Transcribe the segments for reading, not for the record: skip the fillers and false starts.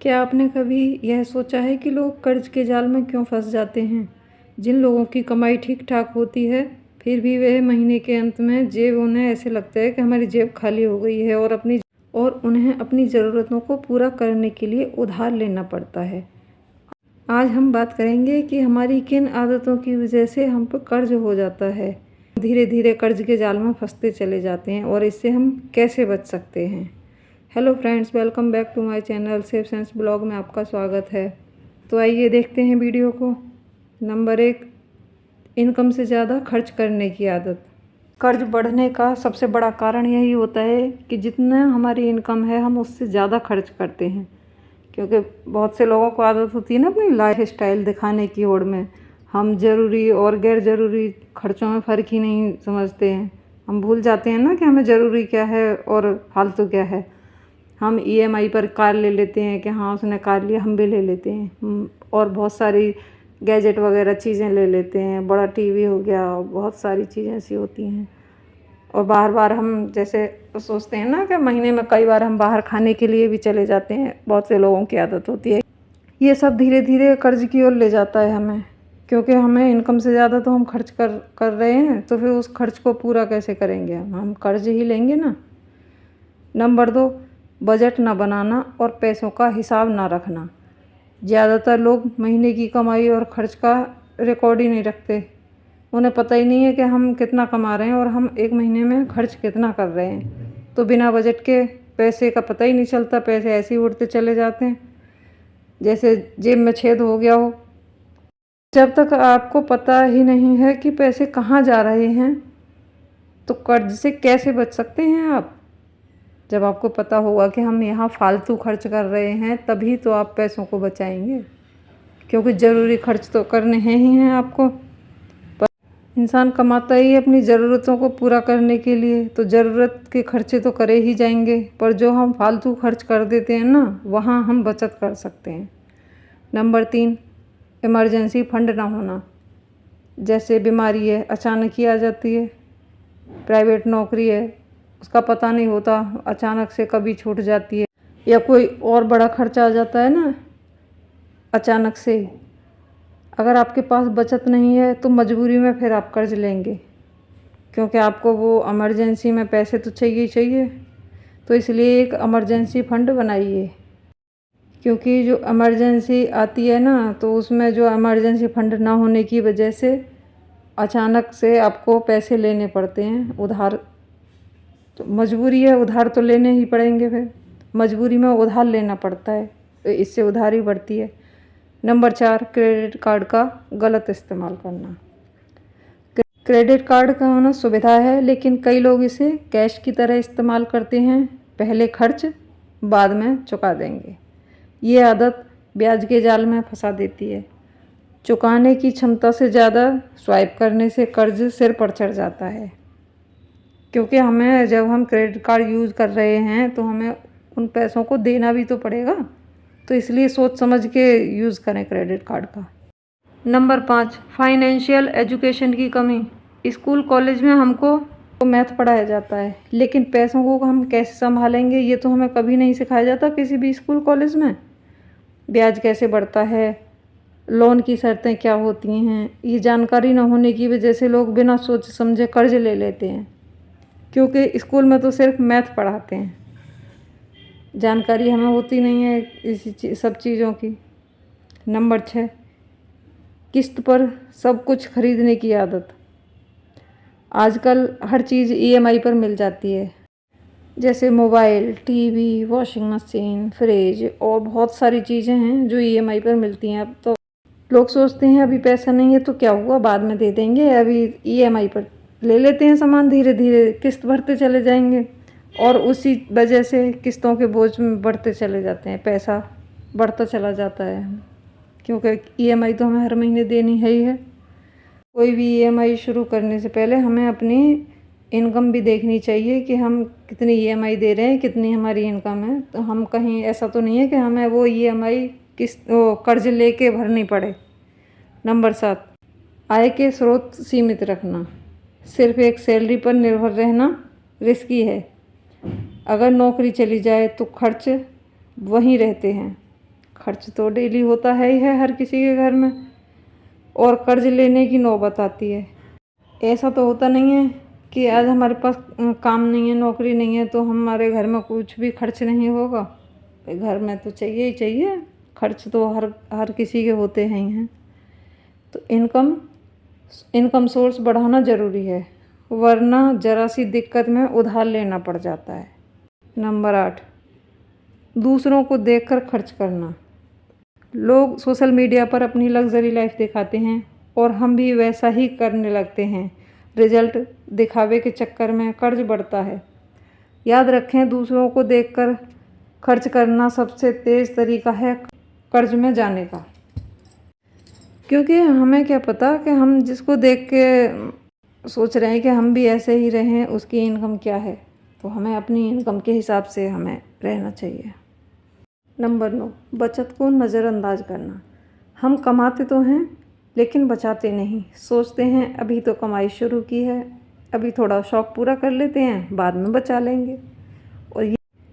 क्या आपने कभी यह सोचा है कि लोग कर्ज के जाल में क्यों फंस जाते हैं? जिन लोगों की कमाई ठीक-ठाक होती है, फिर भी वह महीने के अंत में उन्हें ऐसे लगता है कि हमारी जेब खाली हो गई है और उन्हें अपनी ज़रूरतों को पूरा करने के लिए उधार लेना पड़ता है। आज हम बात करेंगे कि हमारी किन आदतों की वजह से हम पर कर्ज हो जाता है। धीरे-धीरे कर्ज के जाल में फंसते चले जाते हैं और इससे हम कैसे बच सकते हैं। Hello friends, welcome back to my channel safe sense blog में आपका स्वागत है। तो आइए देखते हैं वीडियो को। नंबर 1, इनकम से ज़्यादा खर्च करने की आदत। कर्ज बढ़ने का सबसे बड़ा कारण यही होता है कि जितना हमारी इनकम है हम उससे ज़्यादा खर्च करते हैं, क्योंकि बहुत से लोगों को आदत होती है ना अपनी लाइफ स्टाइल दिखाने की होड़ में। हम ज़रूरी और गैर ज़रूरी खर्चों में फ़र्क ही नहीं समझते हैं। हम भूल जाते हैं ना कि हमें ज़रूरी क्या है और फालतू क्या है। हम ईएमआई पर कार ले लेते हैं कि हाँ उसने कार लिया, हम भी ले लेते हैं। और बहुत सारी गैजेट वगैरह चीज़ें ले लेते हैं, बड़ा टीवी हो गया, बहुत सारी चीज़ें ऐसी होती हैं। और बार बार हम जैसे सोचते हैं ना कि महीने में कई बार हम बाहर खाने के लिए भी चले जाते हैं, बहुत से लोगों की आदत होती है। ये सब धीरे धीरे कर्ज की ओर ले जाता है हमें, क्योंकि हमें इनकम से ज़्यादा तो हम खर्च कर रहे हैं, तो फिर उस खर्च को पूरा कैसे करेंगे? हम कर्ज ही लेंगे ना। नंबर 2, बजट ना बनाना और पैसों का हिसाब ना रखना। ज़्यादातर लोग महीने की कमाई और खर्च का रिकॉर्ड ही नहीं रखते। उन्हें पता ही नहीं है कि हम कितना कमा रहे हैं और हम एक महीने में खर्च कितना कर रहे हैं। तो बिना बजट के पैसे का पता ही नहीं चलता, पैसे ऐसे ही उड़ते चले जाते हैं जैसे जेब में छेद हो गया हो। जब तक आपको पता ही नहीं है कि पैसे कहाँ जा रहे हैं, तो कर्ज से कैसे बच सकते हैं आप? जब आपको पता होगा कि हम यहाँ फालतू खर्च कर रहे हैं, तभी तो आप पैसों को बचाएंगे, क्योंकि ज़रूरी खर्च तो करने ही हैं आपको। पर इंसान कमाता ही अपनी ज़रूरतों को पूरा करने के लिए, तो ज़रूरत के खर्चे तो करे ही जाएंगे, पर जो हम फालतू खर्च कर देते हैं ना, वहाँ हम बचत कर सकते हैं। नंबर 3, इमरजेंसी फंड ना होना। जैसे बीमारी है, अचानक ही आ जाती है। प्राइवेट नौकरी है, उसका पता नहीं होता, अचानक से कभी छूट जाती है। या कोई और बड़ा खर्चा आ जाता है ना अचानक से। अगर आपके पास बचत नहीं है तो मजबूरी में फिर आप कर्ज लेंगे, क्योंकि आपको वो इमरजेंसी में पैसे तो चाहिए ही चाहिए। तो इसलिए एक इमरजेंसी फंड बनाइए, क्योंकि जो इमरजेंसी आती है ना, तो उसमें जो इमरजेंसी फंड ना होने की वजह से अचानक से आपको पैसे लेने पड़ते हैं उधार। तो मजबूरी है, उधार तो लेने ही पड़ेंगे, फिर मजबूरी में उधार लेना पड़ता है, तो इससे उधारी बढ़ती है। नंबर 4, क्रेडिट कार्ड का गलत इस्तेमाल करना। क्रेडिट कार्ड का होना सुविधा है, लेकिन कई लोग इसे कैश की तरह इस्तेमाल करते हैं। पहले खर्च, बाद में चुका देंगे। ये आदत ब्याज के जाल में फंसा देती है। चुकाने की क्षमता से ज़्यादा स्वाइप करने से कर्ज सिर पर चढ़ जाता है, क्योंकि हमें जब हम क्रेडिट कार्ड यूज़ कर रहे हैं तो हमें उन पैसों को देना भी तो पड़ेगा, तो इसलिए सोच समझ के यूज़ करें क्रेडिट कार्ड का। नंबर 5, फाइनेंशियल एजुकेशन की कमी। स्कूल कॉलेज में हमको मैथ पढ़ाया जाता है, लेकिन पैसों को हम कैसे संभालेंगे ये तो हमें कभी नहीं सिखाया जाता किसी भी स्कूल कॉलेज में। ब्याज कैसे बढ़ता है, लोन की शर्तें क्या होती हैं, ये जानकारी न होने की वजह से लोग बिना सोच समझे कर्ज ले लेते हैं, क्योंकि स्कूल में तो सिर्फ मैथ पढ़ाते हैं, जानकारी हमें होती नहीं है इसी सब चीज़ों की। नंबर 6, किस्त पर सब कुछ खरीदने की आदत। आजकल हर चीज़ ईएमआई पर मिल जाती है, जैसे mobile, TV, washing machine, fridge और बहुत सारी चीज़ें हैं जो ईएमआई पर मिलती हैं। अब तो लोग सोचते हैं अभी पैसा नहीं है तो क्या हुआ, बाद में दे देंगे, अभी ईएमआई पर ले लेते हैं सामान, धीरे धीरे किस्त भरते चले जाएंगे और उसी वजह से किस्तों के बोझ में बढ़ते चले जाते हैं, पैसा बढ़ता चला जाता है, क्योंकि ईएमआई तो हमें हर महीने देनी है ही है। कोई भी ईएमआई शुरू करने से पहले हमें अपनी इनकम भी देखनी चाहिए कि हम कितनी ईएमआई दे रहे हैं, कितनी हमारी इनकम है। तो हम कहीं ऐसा तो नहीं है कि हमें वो ईएमआई कर्ज लेके भरनी पड़े। नंबर 7, आय के स्रोत सीमित रखना। सिर्फ एक सैलरी पर निर्भर रहना रिस्की है। अगर नौकरी चली जाए तो खर्च वहीं रहते हैं, खर्च तो डेली होता है ही है हर किसी के घर में, और कर्ज लेने की नौबत आती है। ऐसा तो होता नहीं है कि आज हमारे पास काम नहीं है, नौकरी नहीं है, तो हमारे घर में कुछ भी खर्च नहीं होगा। घर में तो चाहिए ही चाहिए, खर्च तो हर किसी के होते हैं ही हैं। तो इनकम सोर्स बढ़ाना ज़रूरी है, वरना ज़रा सी दिक्कत में उधार लेना पड़ जाता है। नंबर 8, दूसरों को देखकर खर्च करना। लोग सोशल मीडिया पर अपनी लग्जरी लाइफ दिखाते हैं और हम भी वैसा ही करने लगते हैं। रिजल्ट दिखावे के चक्कर में कर्ज बढ़ता है। याद रखें, दूसरों को देखकर खर्च करना सबसे तेज़ तरीका है कर्ज में जाने का, क्योंकि हमें क्या पता कि हम जिसको देख के सोच रहे हैं कि हम भी ऐसे ही रहें, उसकी इनकम क्या है। तो हमें अपनी इनकम के हिसाब से हमें रहना चाहिए। नंबर 9, बचत को नज़रअंदाज करना। हम कमाते तो हैं लेकिन बचाते नहीं। सोचते हैं अभी तो कमाई शुरू की है, अभी थोड़ा शौक़ पूरा कर लेते हैं, बाद में बचा लेंगे।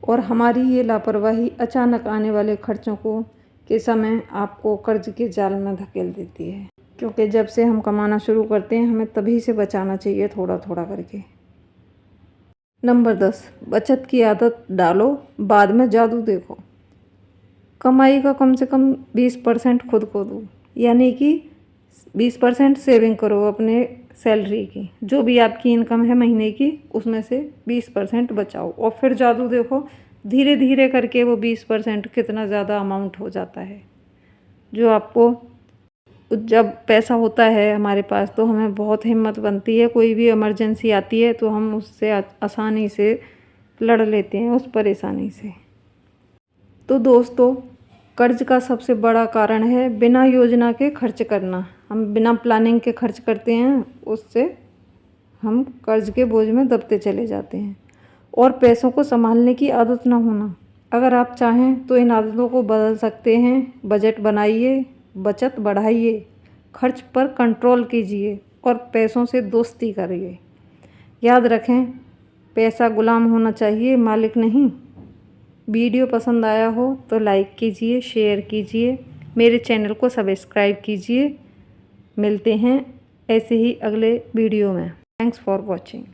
और हमारी ये लापरवाही अचानक आने वाले खर्चों के समय आपको कर्ज के जाल में धकेल देती है। क्योंकि जब से हम कमाना शुरू करते हैं, हमें तभी से बचाना चाहिए, थोड़ा थोड़ा करके। नंबर 10, बचत की आदत डालो, बाद में जादू देखो। कमाई का कम से कम 20% खुद को दो, यानी कि 20% सेविंग करो अपने सैलरी की। जो भी आपकी इनकम है महीने की, उसमें से 20% बचाओ, और फिर जादू देखो, धीरे धीरे करके वो 20% कितना ज़्यादा अमाउंट हो जाता है। जो आपको, जब पैसा होता है हमारे पास तो हमें बहुत हिम्मत बनती है, कोई भी इमरजेंसी आती है तो हम उससे आसानी से लड़ लेते हैं, उस परेशानी से। तो दोस्तों, कर्ज का सबसे बड़ा कारण है बिना योजना के खर्च करना। हम बिना प्लानिंग के खर्च करते हैं, उससे हम कर्ज के बोझ में दबते चले जाते हैं। और पैसों को संभालने की आदत ना होना। अगर आप चाहें तो इन आदतों को बदल सकते हैं। बजट बनाइए, बचत बढ़ाइए, खर्च पर कंट्रोल कीजिए और पैसों से दोस्ती करिए। याद रखें, पैसा गुलाम होना चाहिए, मालिक नहीं। वीडियो पसंद आया हो तो लाइक कीजिए, शेयर कीजिए, मेरे चैनल को सब्सक्राइब कीजिए। मिलते हैं ऐसे ही अगले वीडियो में। Thanks for watching.